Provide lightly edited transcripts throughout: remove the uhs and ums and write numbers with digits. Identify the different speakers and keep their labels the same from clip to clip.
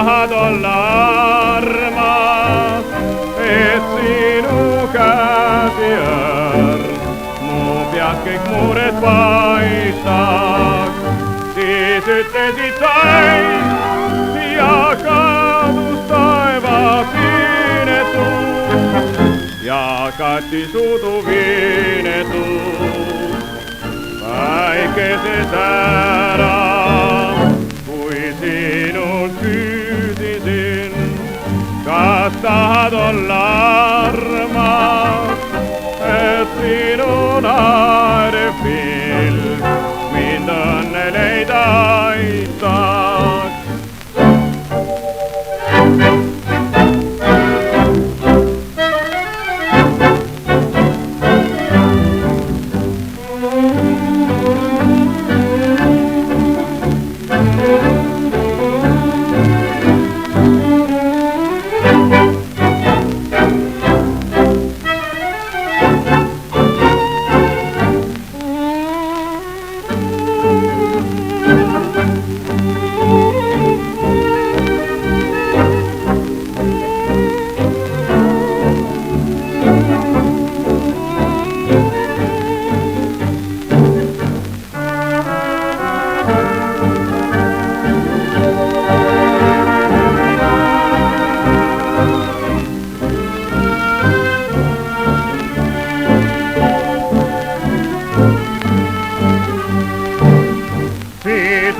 Speaker 1: tahad olla armas, et sinu käsi õrn mu peas kõik mured paistaks. Siis ütlesid sai ja kadus taevas inetus ja katis uduv inetus. Päikeses ära, kui sinult küsisin, kas tahad olla armas, et sinu naerev pilv mind õnne leida aitaks.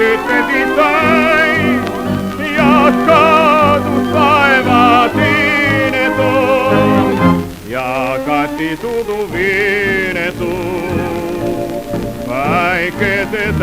Speaker 1: Ütlesid sai ja kadus taevas inetus ja katis uduv inetus. Päikeses